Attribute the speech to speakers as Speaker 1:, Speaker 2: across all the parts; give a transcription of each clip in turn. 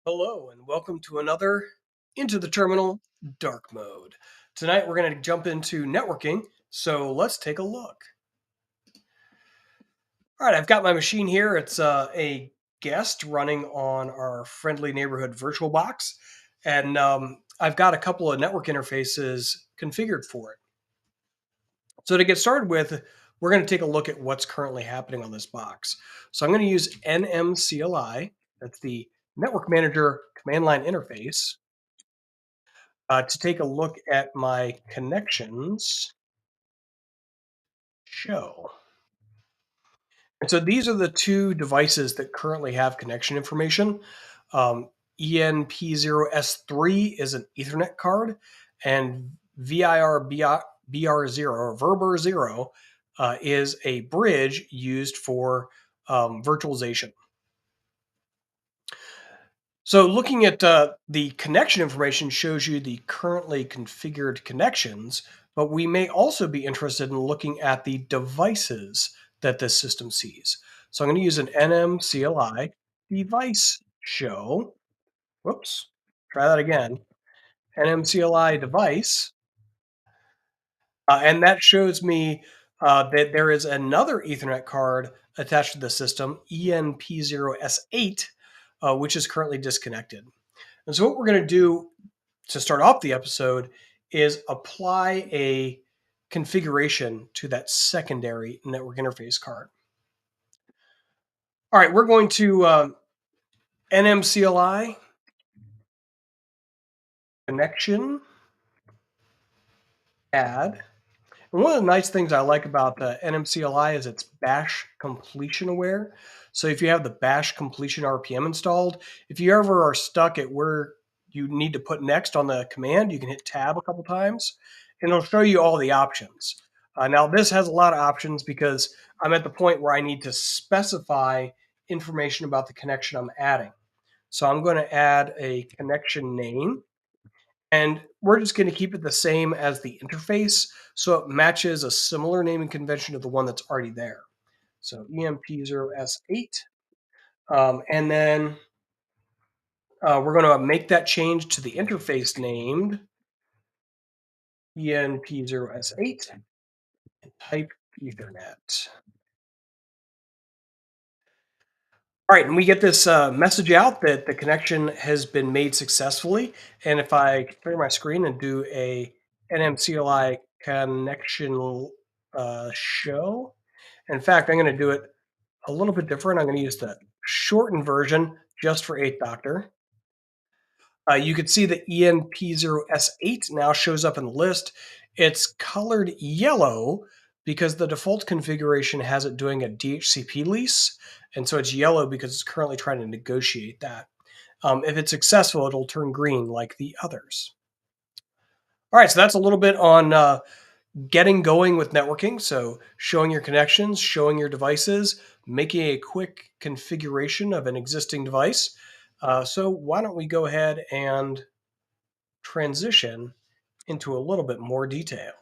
Speaker 1: Hello, and welcome to another Into the Terminal Dark Mode. Tonight we're going to jump into networking, so let's take a look. All right, I've got my machine here. It's a guest running on our friendly neighborhood virtual box, and I've got a couple of network interfaces configured for it. So to get started with, we're going to take a look at what's currently happening on this box. So I'm going to use NMCLI, that's the Network Manager command line interface, to take a look at my connections show. And so these are the two devices that currently have connection information. ENP0S3 is an Ethernet card, and VIR-BR0 or Verber0 is a bridge used for virtualization. So looking at the connection information shows you the currently configured connections, but we may also be interested in looking at the devices that this system sees. So I'm going to use an NMCLI device show. Whoops, try that again. NMCLI device. And that shows me that there is another Ethernet card attached to the system, ENP0S8, which is currently disconnected. And so, what we're going to do to start off the episode is apply a configuration to that secondary network interface card. All right, we're going to NMCLI connection add. And one of the nice things I like about NMCLI is it's bash completion aware. So if you have the bash completion RPM installed, if you ever are stuck at where you need to put next on the command, you can hit tab a couple times and it'll show you all the options. Now this has a lot of options because I'm at the point where I need to specify information about the connection I'm adding. So I'm going to add a connection name, and we're just going to keep it the same as the interface so it matches a similar naming convention to the one that's already there. So EMP0S8. And then we're going to make that change to the interface named ENP0S8 and type Ethernet. All right, and we get this message out that the connection has been made successfully. And if I clear my screen and do a NMCLI connection show, in fact, I'm going to do it a little bit different. I'm going to use the shortened version just for 8th Doctor. You can see the ENP0S8 now shows up in the list. It's colored yellow because the default configuration has it doing a DHCP lease. And so it's yellow because it's currently trying to negotiate that. If it's successful, it'll turn green like the others. All right, so that's a little bit on getting going with networking. So showing your connections, showing your devices, making a quick configuration of an existing device. So why don't we go ahead and transition into a little bit more detail.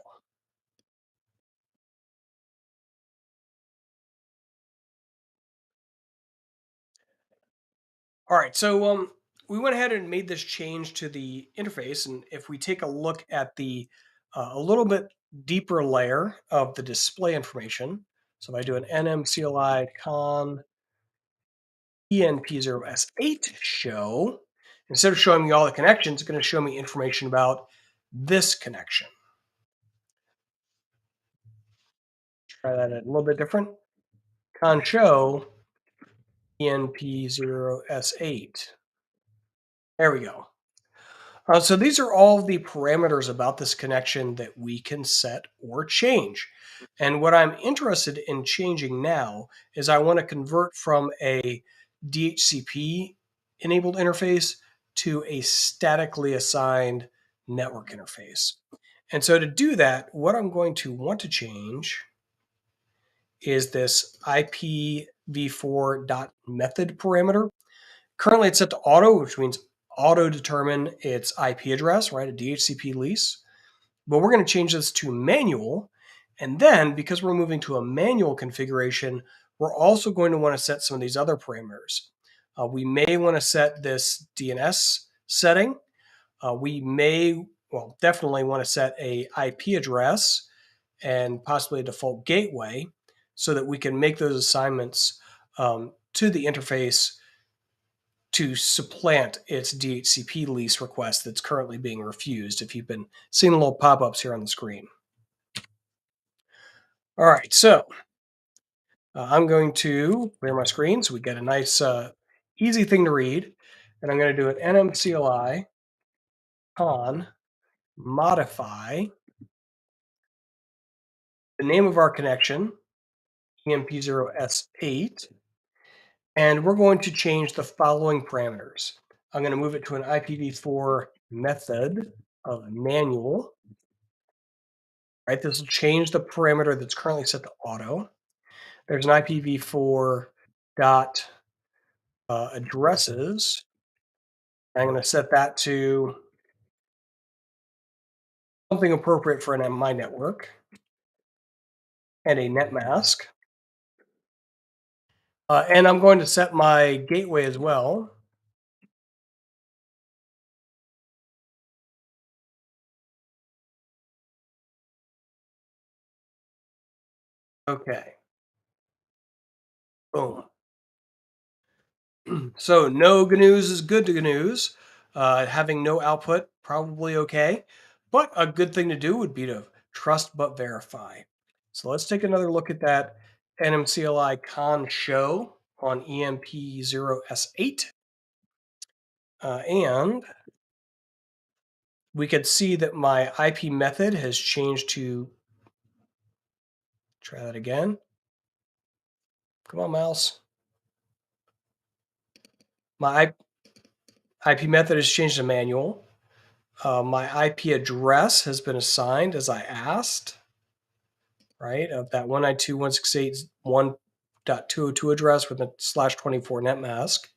Speaker 1: All right, so we went ahead and made this change to the interface, and if we take a look at the a little bit deeper layer of the display information, so if I do an NMCLI con ENP0S8 show, instead of showing me all the connections, it's going to show me information about this connection. Try that a little bit different. Con show ENP0S8. There we go. So these are all the parameters about this connection that we can set or change. And what I'm interested in changing now is I want to convert from a DHCP enabled interface to a statically assigned network interface. And so to do that, what I'm going to want to change is this IPv4.method parameter. Currently it's set to auto, which means auto determine its IP address, right? A DHCP lease. But we're going to change this to manual. And then because we're moving to a manual configuration, we're also going to want to set some of these other parameters. We may want to set this DNS setting. We may, well, definitely want to set a IP address and possibly a default gateway so that we can make those assignments to the interface to supplant its DHCP lease request that's currently being refused, if you've been seeing the little pop-ups here on the screen. All right, so I'm going to clear my screen so we get a nice, easy thing to read. And I'm going to do an nmcli con modify the name of our connection, EMP0S8, and we're going to change the following parameters. I'm going to move it to an IPv4 method of manual. Right, this will change the parameter that's currently set to auto. There's an IPv4 dot addresses. I'm going to set that to something appropriate for my network and a net mask. And I'm going to set my gateway as well. Okay, boom. So no GNUs is good to GNUs. Having no output, probably okay. But a good thing to do would be to trust but verify. So let's take another look at that NMCLI con show on EMP0S8. And we could see that my IP method has changed to, try that again. Come on, mouse. My IP method has changed to manual. My IP address has been assigned as I asked, right? Of that 192.168.1.202 address with a /24 net mask.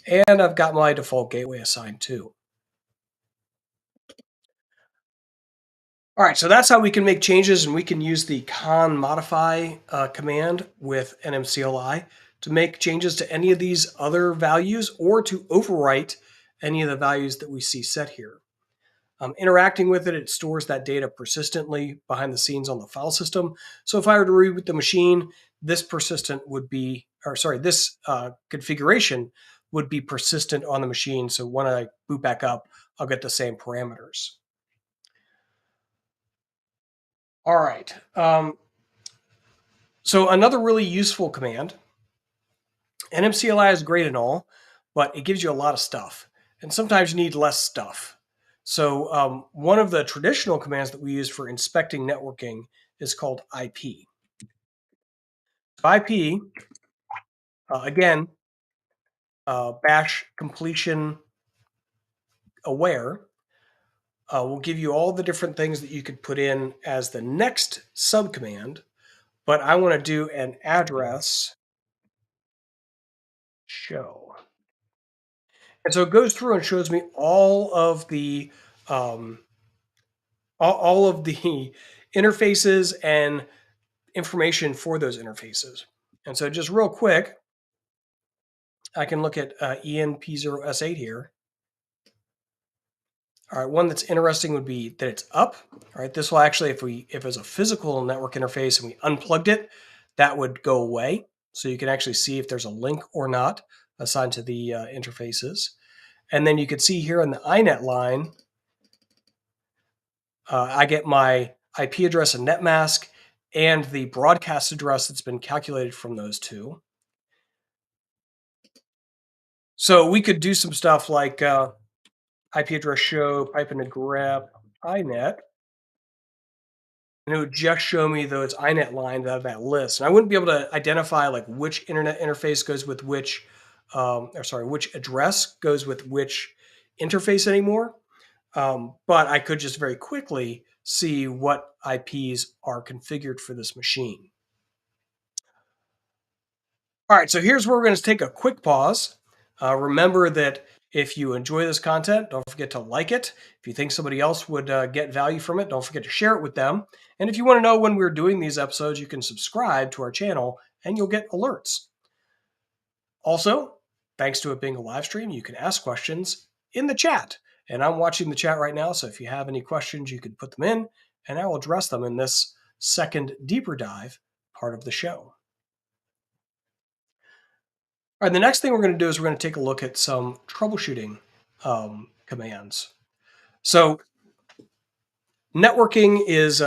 Speaker 1: And I've got my default gateway assigned too. All right, so that's how we can make changes, and we can use the con modify command with NMCLI to make changes to any of these other values or to overwrite any of the values that we see set here. Interacting with it, it stores that data persistently behind the scenes on the file system. So if I were to reboot the machine, this persistent would be, or sorry, this configuration would be persistent on the machine. So when I boot back up, I'll get the same parameters. All right. So another really useful command, NMCLI is great and all, but it gives you a lot of stuff. And sometimes you need less stuff. So one of the traditional commands that we use for inspecting networking is called IP. IP, again, bash completion aware, will give you all the different things that you could put in as the next subcommand. But I want to do an address show. And so it goes through and shows me all of the um, all of the interfaces and information for those interfaces. And so just real quick, I can look at ENP0S8 here. All right, one that's interesting would be that it's up. All right, this will actually, if it was a physical network interface and we unplugged it, that would go away. So you can actually see if there's a link or not assigned to the interfaces. And then you can see here on the iNet line, I get my IP address and net mask and the broadcast address that's been calculated from those two. So we could do some stuff like IP address show pipe into grep iNet, and it would just show me those iNet lines out of that list. And I wouldn't be able to identify like which internet interface goes with which, which address goes with which interface anymore. But I could just very quickly see what IPs are configured for this machine. All right, so here's where we're going to take a quick pause. Remember that if you enjoy this content, don't forget to like it. If you think somebody else would get value from it, don't forget to share it with them. And if you want to know when we're doing these episodes, you can subscribe to our channel and you'll get alerts. Also, thanks to it being a live stream, you can ask questions in the chat. And I'm watching the chat right now. So if you have any questions, you can put them in and I will address them in this second deeper dive part of the show. All right, the next thing we're going to do is we're going to take a look at some troubleshooting commands. So networking is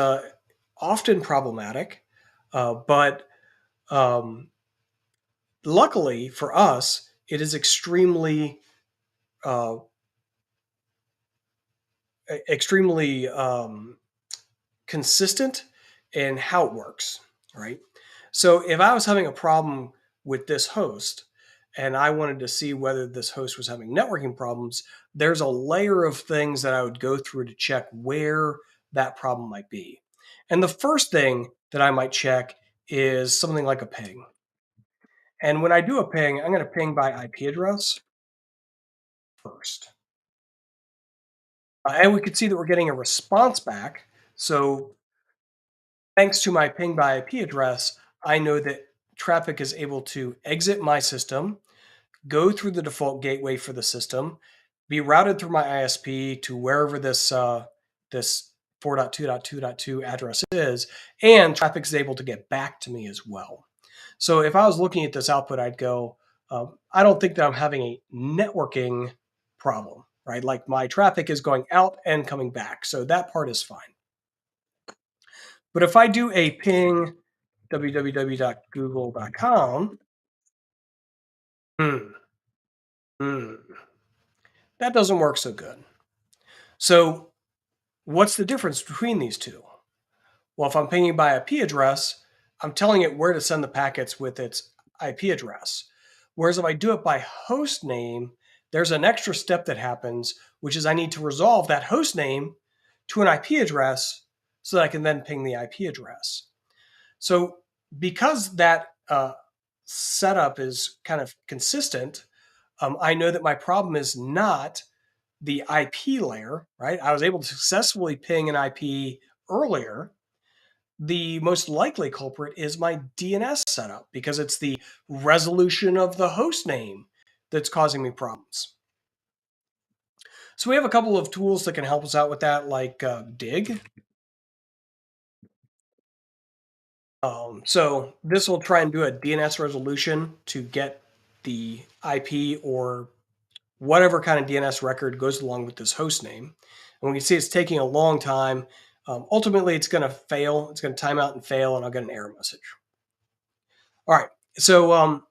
Speaker 1: often problematic, but um, luckily for us, it is uh, extremely consistent in how it works, right? So if I was having a problem with this host and I wanted to see whether this host was having networking problems, there's a layer of things that I would go through to check where that problem might be. And the first thing that I might check is something like a ping. And when I do a ping, I'm going to ping by IP address first. And we can see that we're getting a response back. So thanks to my ping by IP address, I know that traffic is able to exit my system, go through the default gateway for the system, be routed through my ISP to wherever this 4.2.2.2 address is, and traffic is able to get back to me as well. So if I was looking at this output, I'd go, I don't think that I'm having a networking problem, right? Like my traffic is going out and coming back. So that part is fine. But if I do a ping www.google.com, hmm, hmm, that doesn't work so good. So what's the difference between these two? Well, if I'm pinging by IP address, I'm telling it where to send the packets with its IP address. Whereas if I do it by host name, there's an extra step that happens, which is I need to resolve that host name to an IP address so that I can then ping the IP address. So because that setup is kind of consistent, I know that my problem is not the IP layer, right? I was able to successfully ping an IP earlier. The most likely culprit is my DNS setup because it's the resolution of the host name that's causing me problems. So we have a couple of tools that can help us out with that, like Dig. So this will try and do a DNS resolution to get the IP or whatever kind of DNS record goes along with this host name. And we can see it's taking a long time. Ultimately, it's going to fail. It's going to time out and fail, and I'll get an error message. All right. So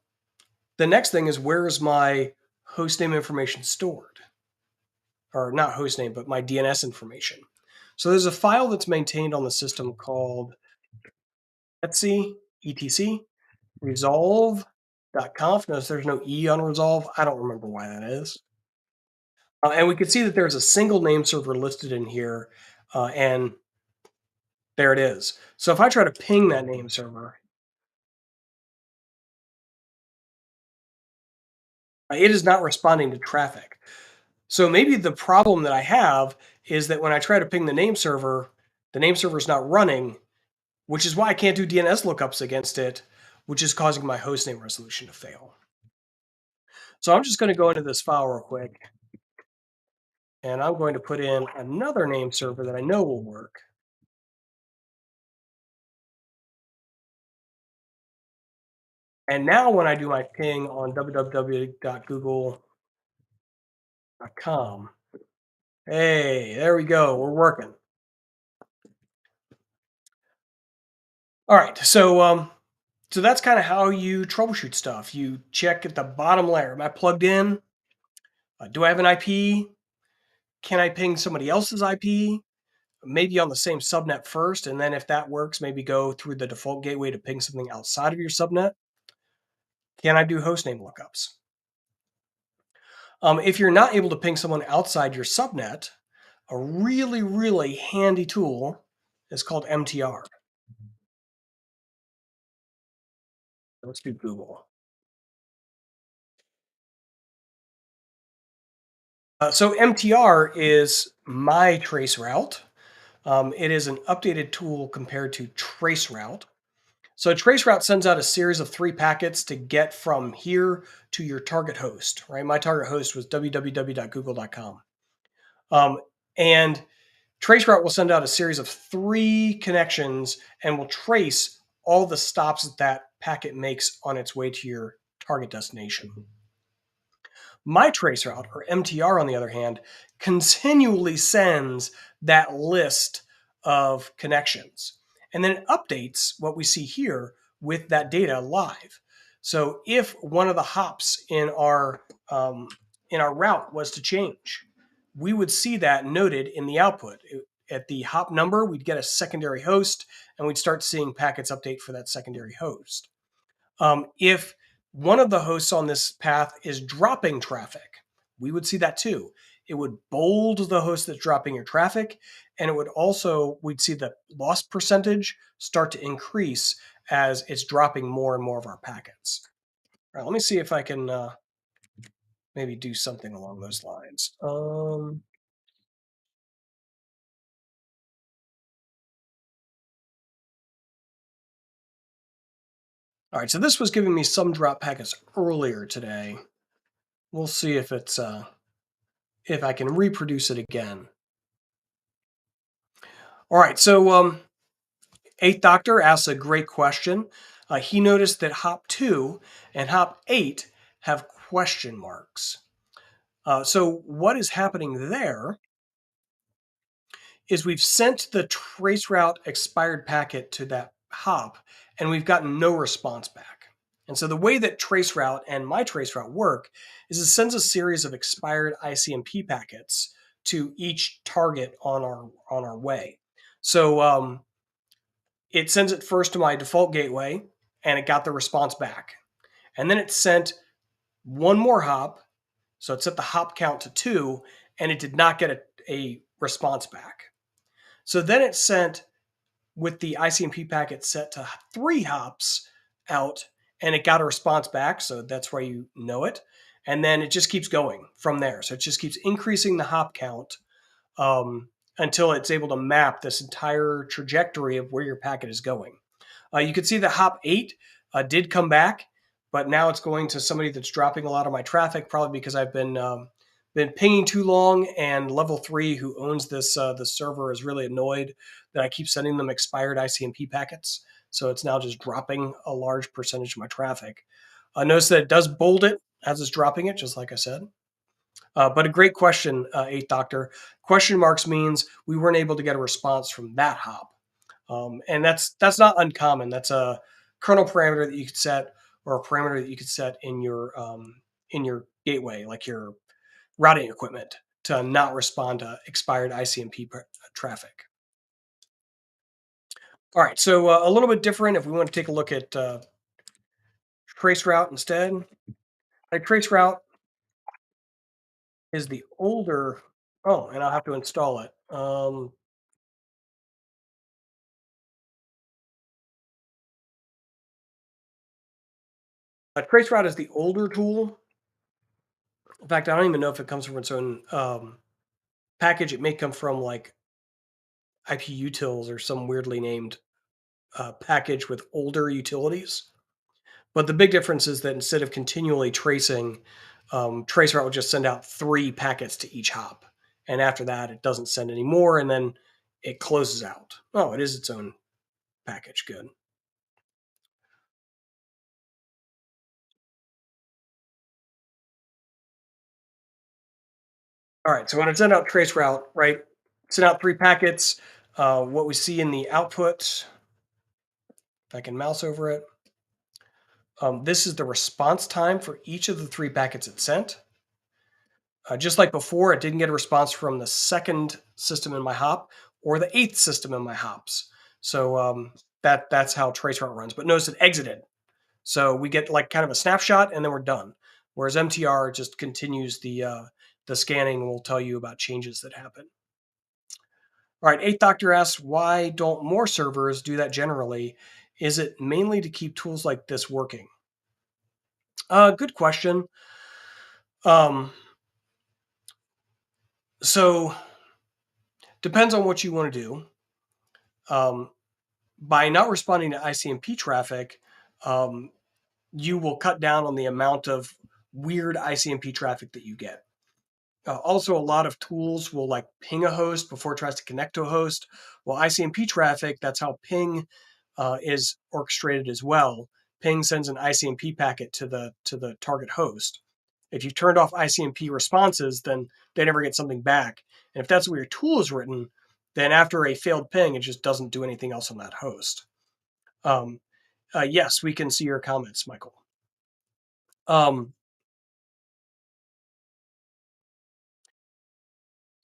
Speaker 1: the next thing is where is my host name information stored? Or not host name, but my DNS information. So there's a file that's maintained on the system called etc resolve.conf. Notice there's no E on resolve. I don't remember why that is. And we can see that there's a single name server listed in here, and there it is. So if I try to ping that name server, it is not responding to traffic. So maybe the problem that I have is that when I try to ping the name server is not running, which is why I can't do DNS lookups against it, which is causing my hostname resolution to fail. So I'm just going to go into this file real quick, and I'm going to put in another name server that I know will work. And now when I do my ping on www.google.com, hey, there we go. We're working. All right. So that's kind of how you troubleshoot stuff. You check at the bottom layer. Am I plugged in? Do I have an IP? Can I ping somebody else's IP? Maybe on the same subnet first, and then if that works, maybe go through the default gateway to ping something outside of your subnet. Can I do hostname lookups? If you're not able to ping someone outside your subnet, a really, really handy tool is called MTR. Let's do Google. So MTR is my trace route. It is an updated tool compared to traceroute. So a traceroute sends out a series of three packets to get from here to your target host, right? My target host was www.google.com. And traceroute will send out a series of three connections and will trace all the stops that that packet makes on its way to your target destination. My traceroute, or MTR, on the other hand, continually sends that list of connections. And then it updates what we see here with that data live. So if one of the hops um, in our route was to change, we would see that noted in the output. At the hop number, we'd get a secondary host, and we'd start seeing packets update for that secondary host. If one of the hosts on this path is dropping traffic, we would see that too. It would bold the host that's dropping your traffic, and it would also, we'd see the loss percentage start to increase as it's dropping more and more of our packets. All right, let me see if I can maybe do something along those lines. All right, so this was giving me some drop packets earlier today. We'll see if I can reproduce it again. All right, so Eighth Doctor asks a great question. He noticed that Hop 2 and Hop 8 have question marks. So, what is happening there is we've sent the traceroute expired packet to that hop, and we've gotten no response back. And so, the way that traceroute and my traceroute work is it sends a series of expired ICMP packets to each target on our way. So, it sends it first to my default gateway, and it got the response back. And then it sent one more hop, so it set the hop count to 2, and it did not get a response back. So then it sent, with the ICMP packet set to 3 hops out, and it got a response back, so that's why you know it. And then it just keeps going from there. So it just keeps increasing the hop count until it's able to map this entire trajectory of where your packet is going. You can see the Hop 8 did come back, but now it's going to somebody that's dropping a lot of my traffic, probably because I've been pinging too long, and Level 3, who owns this server, is really annoyed that I keep sending them expired ICMP packets. So it's now just dropping a large percentage of my traffic. Notice that it does bold it as it's dropping it, just like I said. But a great question, Eighth Doctor. Question marks means we weren't able to get a response from that hop. And that's not uncommon. That's a kernel parameter that you could set, or a parameter that you could set in your gateway, like your routing equipment, to not respond to expired ICMP traffic. All right, so a little bit different. If we want to take a look at traceroute instead, like traceroute is the older. Oh, and I'll have to install it. Traceroute is the older tool. In fact, I don't even know if it comes from its own package. It may come from like IP utils or some weirdly named package with older utilities. But the big difference is that instead of continually tracing, Traceroute will just send out three packets to each hop. And after that, it doesn't send any more, and then it closes out. Oh, it is its own package. Good. All right, so when I send out Traceroute, right, send out three packets. What we see in the output, if I can mouse over it, this is the response time for each of the three packets it sent. Just like before, it didn't get a response from the second system in my hop or the eighth system in my hops. So that's how traceroute runs. But notice it exited. So we get like kind of a snapshot and then we're done. Whereas MTR just continues the scanning and will tell you about changes that happen. All right, Eighth Doctor asks, why don't more servers do that generally? Is it mainly to keep tools like this working? Good question. Um, so depends on what you want to do. Um, by not responding to ICMP traffic, um, you will cut down on the amount of weird ICMP traffic that you get. Also, a lot of tools will like ping a host before it tries to connect to a host. Well, ICMP traffic, that's how ping is orchestrated as well. Ping sends an ICMP packet to the target host. If you turned off ICMP responses, then they never get something back. And if that's what your tool is written, then after a failed ping, it just doesn't do anything else on that host. Um, yes, we can see your comments, Michael. Um,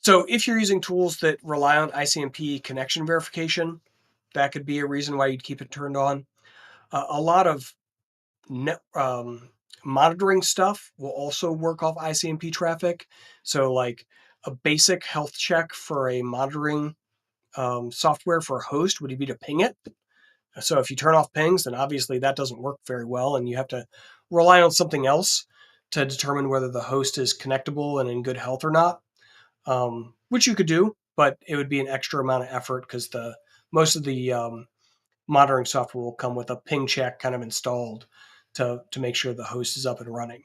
Speaker 1: so if you're using tools that rely on ICMP connection verification, that could be a reason why you'd keep it turned on. A lot of net, monitoring stuff will also work off ICMP traffic. So, like a basic health check for a monitoring software for a host would be to ping it. So, if you turn off pings, then obviously that doesn't work very well, and you have to rely on something else to determine whether the host is connectable and in good health or not. Which you could do, but it would be an extra amount of effort because the most of the monitoring software will come with a ping check kind of installed to make sure the host is up and running.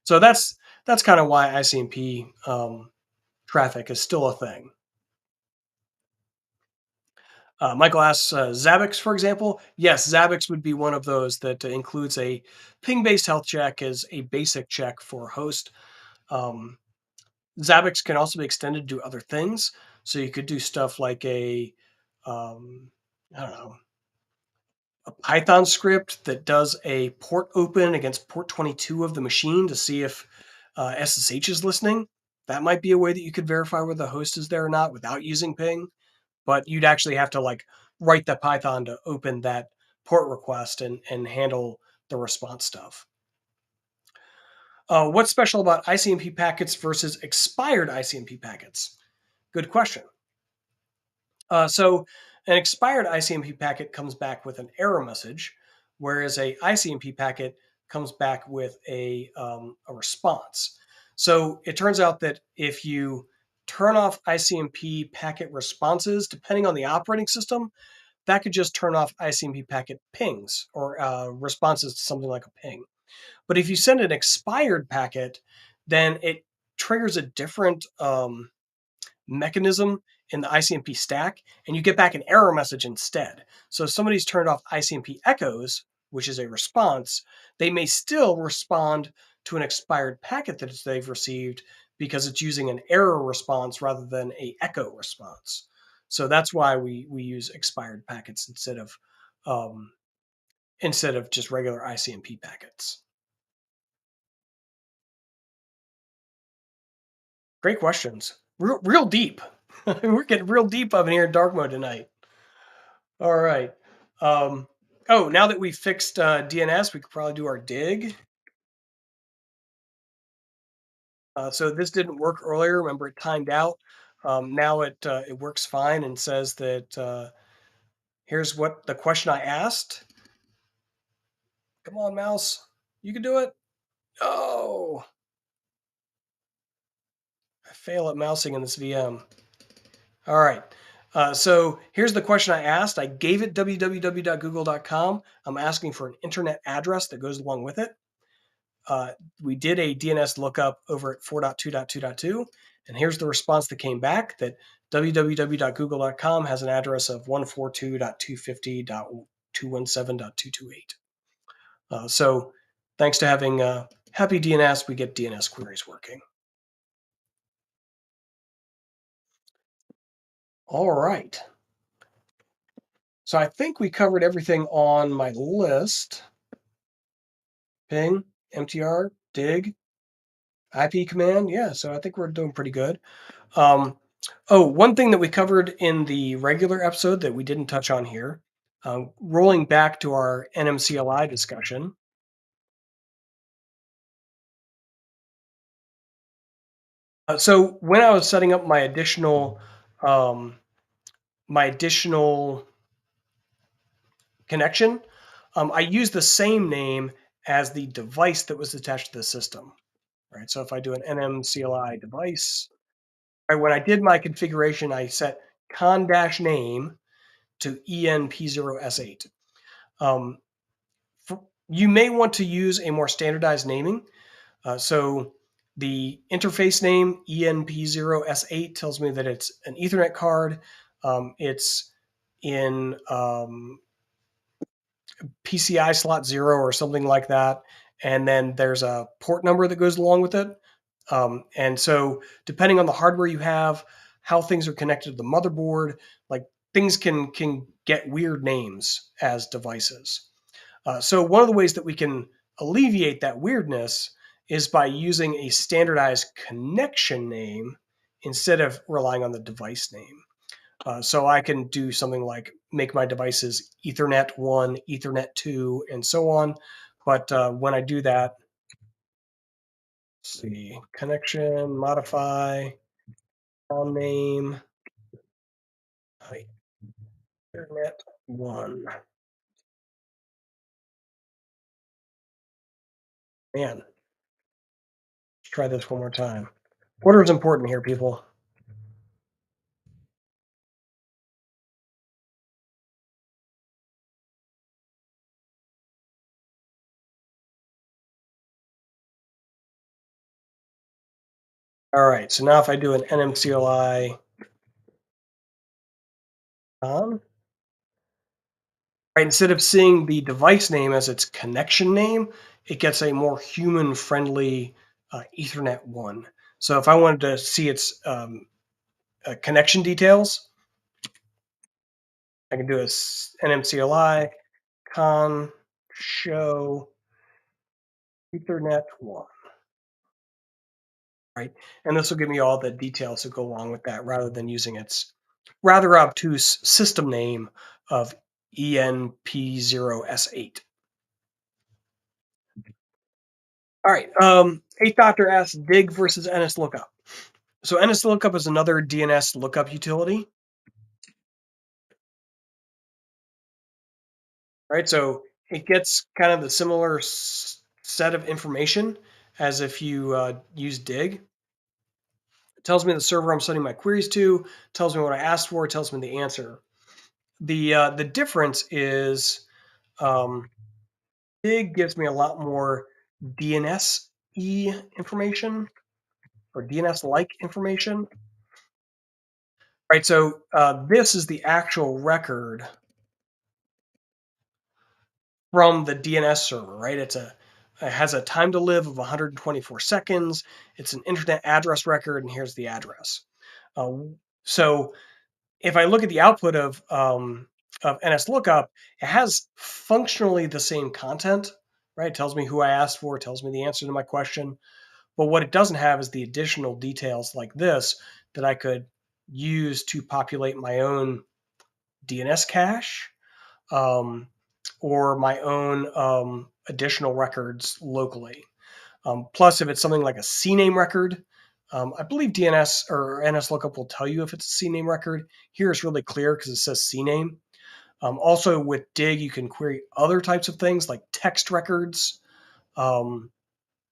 Speaker 1: So that's kind of why ICMP traffic is still a thing. Michael asks, Zabbix, for example. Yes, Zabbix would be one of those that includes a ping-based health check as a basic check for a host. Um, Zabbix can also be extended to do other things. So you could do stuff like um, I don't know, a Python script that does a port open against port 22 of the machine to see if SSH is listening. That might be a way that you could verify whether the host is there or not without using ping, but you'd actually have to like write the Python to open that port request and handle the response stuff. What's special about ICMP packets versus expired ICMP packets? Good question. So an expired ICMP packet comes back with an error message, whereas a ICMP packet comes back with a response. So it turns out that if you turn off ICMP packet responses, depending on the operating system, that could just turn off ICMP packet pings or responses to something like a ping. But if you send an expired packet, then it triggers a different mechanism in the ICMP stack, and you get back an error message instead. So if somebody's turned off ICMP echoes, which is a response, they may still respond to an expired packet that they've received because it's using an error response rather than a echo response. So that's why we use expired packets um, instead of just regular ICMP packets. Great questions. Real deep. We're getting real deep up in here in dark mode tonight. All right. Um, oh, now that we fixed DNS, we could probably do our dig. So this didn't work earlier. Remember, it timed out. Now it works fine and says that here's what the question I asked. Come on, mouse, you can do it. Oh, I fail at mousing in this VM. All right. So here's the question I asked. I gave it www.google.com. I'm asking for an internet address that goes along with it. Uh, we did a DNS lookup over at 4.2.2.2, and here's the response that came back that www.google.com has an address of 142.250.217.228. So thanks to having happy DNS, we get DNS queries working. All right. So I think we covered everything on my list. Ping, MTR, dig, IP command. Yeah, so I think we're doing pretty good. Um, oh, one thing that we covered in the regular episode that we didn't touch on here, rolling back to our NMCLI discussion. So when I was setting up um, my additional connection, I used the same name as the device that was attached to the system. Right. So if I do an NMCLI device, right, when I did my configuration, I set con dash name to ENP0S8. Um, you may want to use a more standardized naming. So the interface name ENP0S8 tells me that it's an Ethernet card. It's in PCI slot 0 or something like that. And then there's a port number that goes along with it. And so, depending on the hardware you have, how things are connected to the motherboard, like things can get weird names as devices. So one of the ways that we can alleviate that weirdness is by using a standardized connection name instead of relying on the device name. So I can do something like make my devices Ethernet 1, Ethernet 2, and so on. But when I do that, let's see, connection, modify, file name, Ethernet 1. Man, let's try this one more time. Order is important here, people. All right, so now if I do an NMCLI on, right, instead of seeing the device name as its connection name, it gets a more human-friendly Ethernet 1. So if I wanted to see its connection details, I can do a NMCLI con show Ethernet 1, right? And this will give me all the details that go along with that rather than using its rather obtuse system name of ENP0S8. All right. Eighth Doctor asks dig versus NSLOOKUP. So NSLOOKUP is another DNS lookup utility, right? So it gets kind of the similar set of information as if you use dig. It tells me the server I'm sending my queries to, tells me what I asked for, tells me the answer. The difference is um, dig gives me a lot more DNS information or DNS like information. Right, so this is the actual record from the DNS server, right? It has a time to live of 124 seconds. It's an internet address record, and here's the address. Uh, so if I look at the output of NSLOOKUP, it has functionally the same content, right? It tells me who I asked for, it tells me the answer to my question. But what it doesn't have is the additional details like this that I could use to populate my own DNS cache um, or my own additional records locally. Plus, if it's something like a CNAME record, I believe DNS or NSLOOKUP will tell you if it's a CNAME record. Here it's really clear because it says CNAME. Also, with dig, you can query other types of things like text records. Um,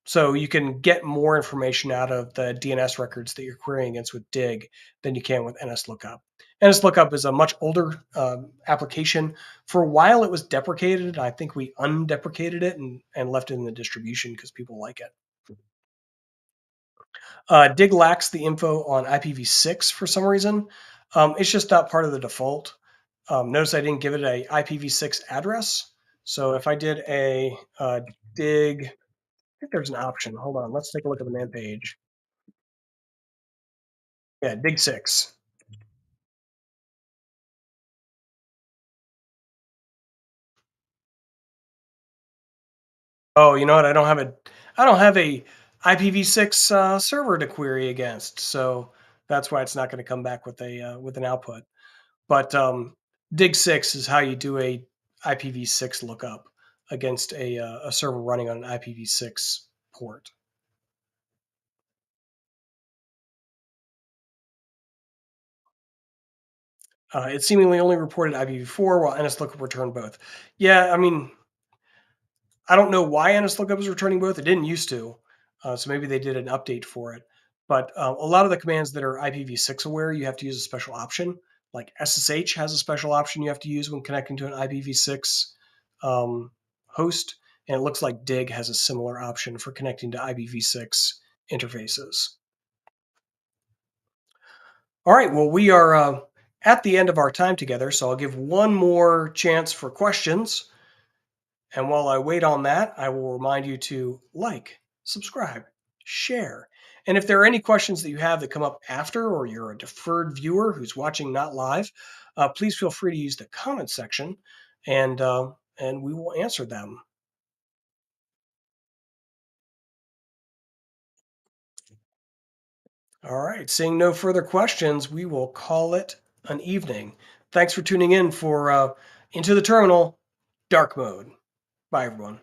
Speaker 1: so you can get more information out of the DNS records that you're querying against with dig than you can with NSLOOKUP. NSLOOKUP is a much older application. For a while, it was deprecated. I think we undeprecated it and left it in the distribution because people like it. Dig lacks the info on IPv6 for some reason. It's just not part of the default. Notice I didn't give it a IPv6 address. So if I did a dig, I think there's an option. Hold on, let's take a look at the man page. Yeah, dig 6. Oh, you know what? I don't have a IPv6 server to query against, so that's why it's not going to come back with an output. But dig 6 is how you do a IPv6 lookup against a server running on an IPv6 port. It seemingly only reported IPv4 while NSLOOKUP returned both. Yeah, I mean, I don't know why NSLOOKUP is returning both. It didn't used to, so maybe they did an update for it. But a lot of the commands that are IPv6 aware, you have to use a special option. Like SSH has a special option you have to use when connecting to an IPv6 um, host, and it looks like DIG has a similar option for connecting to IPv6 interfaces. All right, well, we are at the end of our time together, so I'll give one more chance for questions. And while I wait on that, I will remind you to like, subscribe, share. And if there are any questions that you have that come up after, or you're a deferred viewer who's watching not live, please feel free to use the comment section, and we will answer them. All right. Seeing no further questions, we will call it an evening. Thanks for tuning in for Into the Terminal Dark Mode. Bye, everyone.